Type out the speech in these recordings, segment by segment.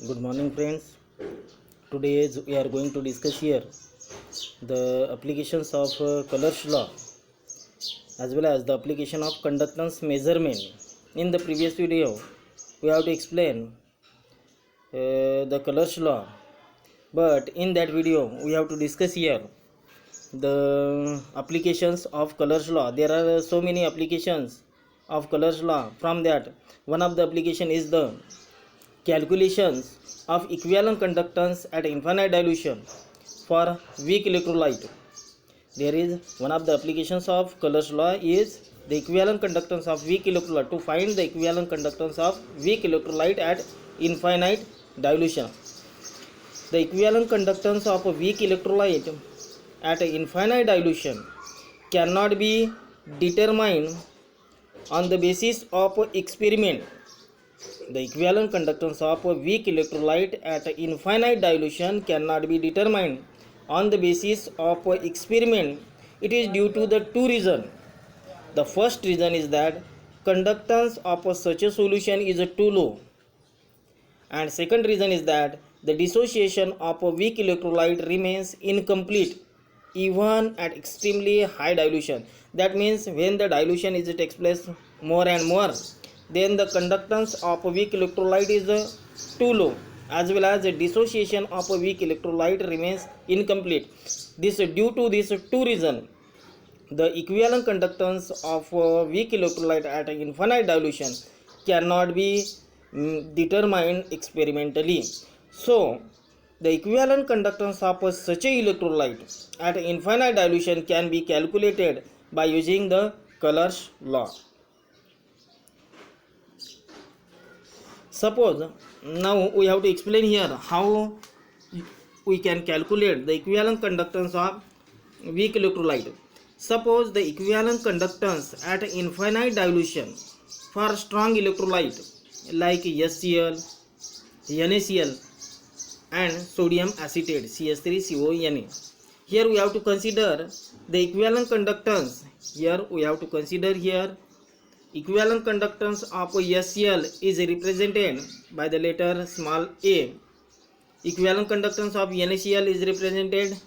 Good morning, friends. Today we are going to discuss here the applications of colors law as well as the application of conductance measurement. In the previous video, we have to explain the colors law, but in that video, we have to discuss here the applications of colors law. There are so many applications of colors law. From that, one of the application is the calculations of equivalent conductance at infinite dilution for weak electrolyte. There is one of the applications of colors law is the equivalent conductance of weak electrolyte, to find the equivalent conductance of weak electrolyte at infinite dilution. The equivalent conductance of a weak electrolyte at infinite dilution cannot be determined on the basis of experiment. The equivalent conductance of a weak electrolyte at infinite dilution cannot be determined on the basis of experiment. It is due to the two reasons. The first reason is that conductance of such a solution is too low, and second reason is that the dissociation of a weak electrolyte remains incomplete even at extremely high dilution. That means when the dilution is takes place more and more, then the conductance of a weak electrolyte is too low, as well as the dissociation of a weak electrolyte remains incomplete. This due to these two reasons, the equivalent conductance of a weak electrolyte at infinite dilution cannot be determined experimentally. So the equivalent conductance of such a electrolyte at infinite dilution can be calculated by using the colors law. Suppose now we have to explain here how we can calculate the equivalent conductance of weak electrolyte. Suppose the equivalent conductance at infinite dilution for strong electrolyte like HCl, NaCl and sodium acetate CH3CONa. Here we have to consider the equivalent conductance. Equivalent conductance of HCl is represented by the letter small a. Equivalent conductance of NaCl is represented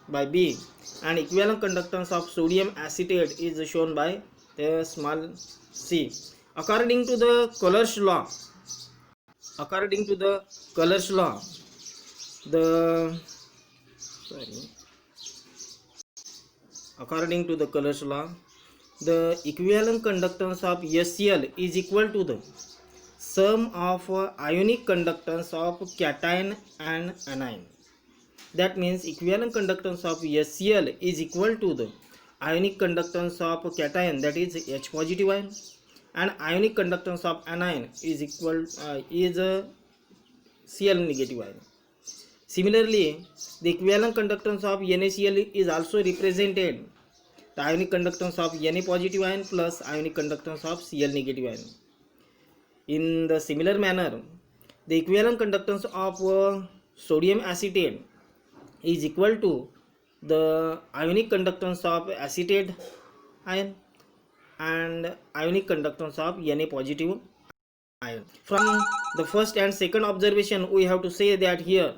by B, and equivalent conductance of sodium acetate is shown by the small c. According to the colors law, the equivalent conductance of HCl is equal to the sum of ionic conductance of cation and anion. That means equivalent conductance of HCl is equal to the ionic conductance of cation, that is H positive ion, and ionic conductance of anion is Cl negative ion. Similarly, the equivalent conductance of NaCl is also represented the ionic conductance of Na positive ion plus ionic conductance of Cl negative ion. In the similar manner, the equivalent conductance of sodium acetate is equal to the ionic conductance of acetate ion and ionic conductance of Na positive ion. From the first and second observation, we have to say that here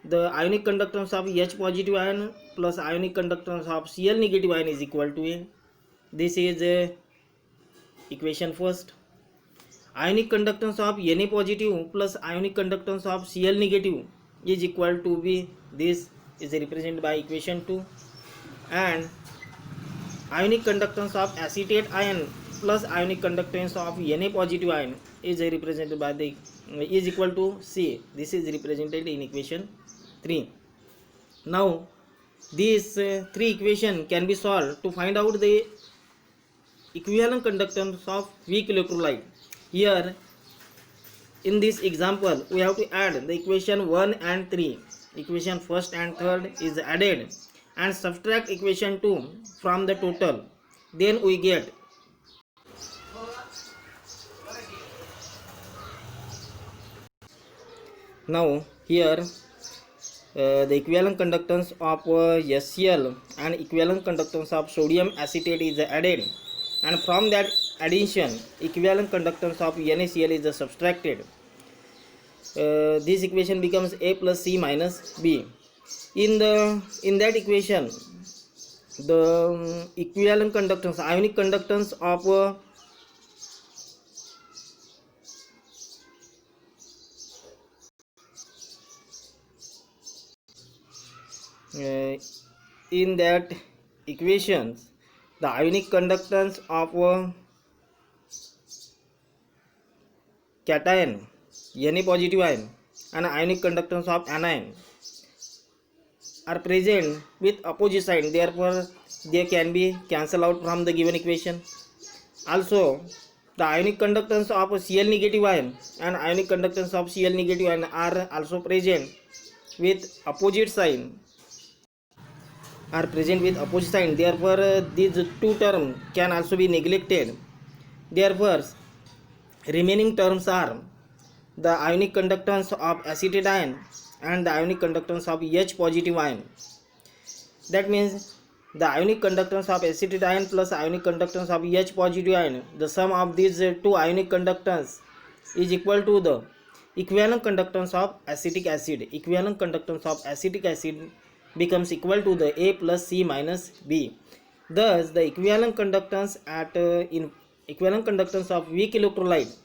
the ionic conductance of H positive ion plus ionic conductance of Cl negative ion is equal to A. This is equation first. Ionic conductance of Na positive plus ionic conductance of Cl negative is equal to B. This is represented by equation 2. And ionic conductance of acetate ion plus ionic conductance of Na positive ion is represented by the is equal to C. This is represented in equation 3. Now these three equations can be solved to find out the equivalent conductance of weak electrolyte. Here in this example we have to add the equation 1 and 3. Equation first and third is added and subtract equation 2 from the total. Then we get now here the equivalent conductance of HCl and equivalent conductance of sodium acetate is added, and from that addition equivalent conductance of NaCl is subtracted. this equation becomes A plus C minus B. In that equation, the equivalent conductance, ionic conductance of in that equations, the ionic conductance of cation, Na positive ion, and ionic conductance of anion are present with opposite sign, therefore they can be cancelled out from the given equation. Also, the ionic conductance of Cl negative ion and ionic conductance of Cl negative ion are also present with opposite sign, therefore these two terms can also be neglected. Therefore remaining terms are the ionic conductance of acetate ion and the ionic conductance of H positive ion. That means the ionic conductance of acetate ion plus ionic conductance of H positive ion, the sum of these two ionic conductance is equal to the equivalent conductance of acetic acid. Equivalent conductance of acetic acid becomes equal to the A plus C minus B. Thus the equivalent conductance at equivalent conductance of weak electrolyte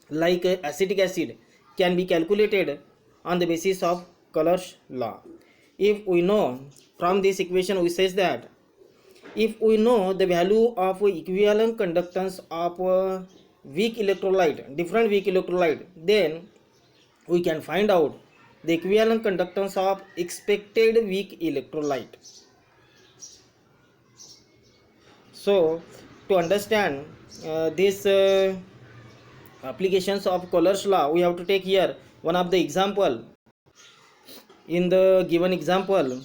like acetic acid can be calculated on the basis of Color's law. If we know from this equation, we says that if we know the value of equivalent conductance of weak electrolyte, different weak electrolyte, then we can find out the equivalent conductance of expected weak electrolyte. So to understand this applications of Color's law, we have to take here one of the example. In the given example,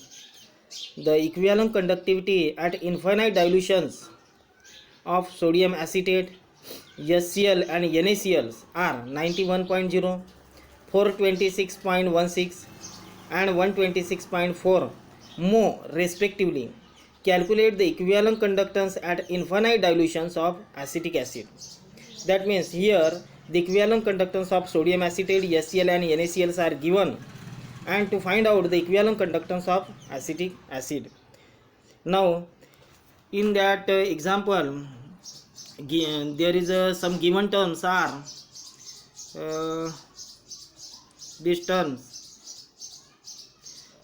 the equivalent conductivity at infinite dilutions of sodium acetate, HCl and NaCl are 91.0, 426.16 and 126.4 mho respectively. Calculate the equivalent conductance at infinite dilutions of acetic acid. That means here the equivalent conductance of sodium acetate, HCl and NaCl are given, and to find out the equivalent conductance of acetic acid. Now in that example, there is some given terms are these terms.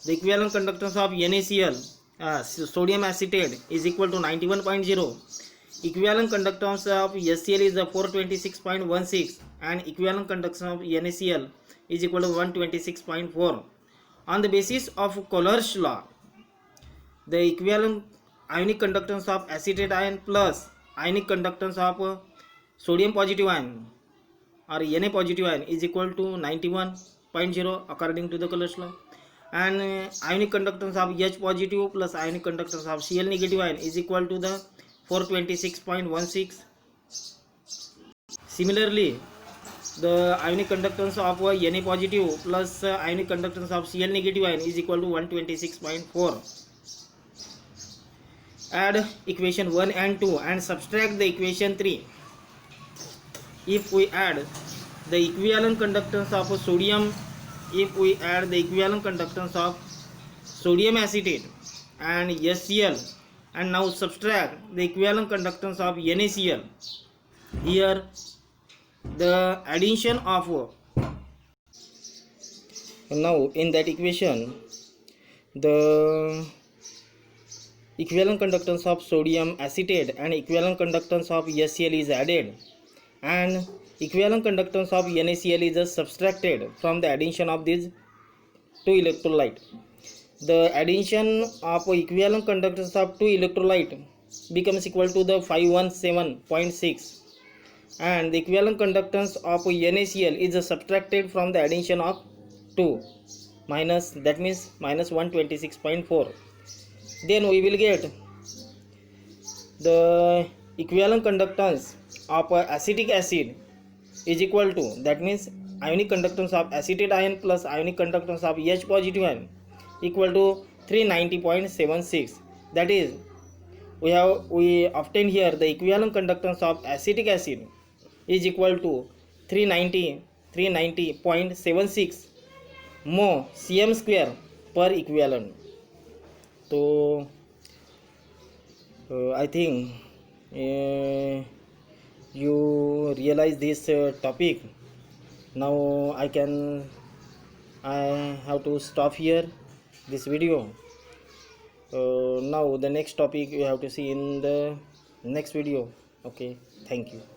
The equivalent conductance of NaCl, sodium acetate, is equal to 91.0. Equivalent conductance of HCl is 426.16 and equivalent conductance of NaCl is equal to 126.4. On the basis of Color's law, the equivalent ionic conductance of acetate ion plus ionic conductance of sodium positive ion or Na positive ion is equal to 91.0 according to the Color's law, and ionic conductance of H positive plus ionic conductance of Cl negative ion is equal to the 426.16. Similarly, the ionic conductance of Na positive plus ionic conductance of Cl negative ion is equal to 126.4. Add equation 1 and 2 and subtract the equation 3. If we add the equivalent conductance of sodium, sodium acetate and HCl, and now subtract the equivalent conductance of NaCl, here the addition of, now in that equation the equivalent conductance of sodium acetate and equivalent conductance of HCl is added, and equivalent conductance of NaCl is subtracted from the addition of these two electrolyte. The addition of equivalent conductance of two electrolyte becomes equal to the 517.6, and the equivalent conductance of NaCl is subtracted from the addition of 2 minus, that means minus 126.4. Then we will get the equivalent conductance of acetic acid is equal to, that means ionic conductance of acetate ion plus ionic conductance of H positive ion equal to 390.76. That is, we obtain here the equivalent conductance of acetic acid is equal to 390 390.76 mho cm square per equivalent. So I think you realize this topic. Now I have to stop here this video. Now the next topic you have to see in the next video. Okay, thank you.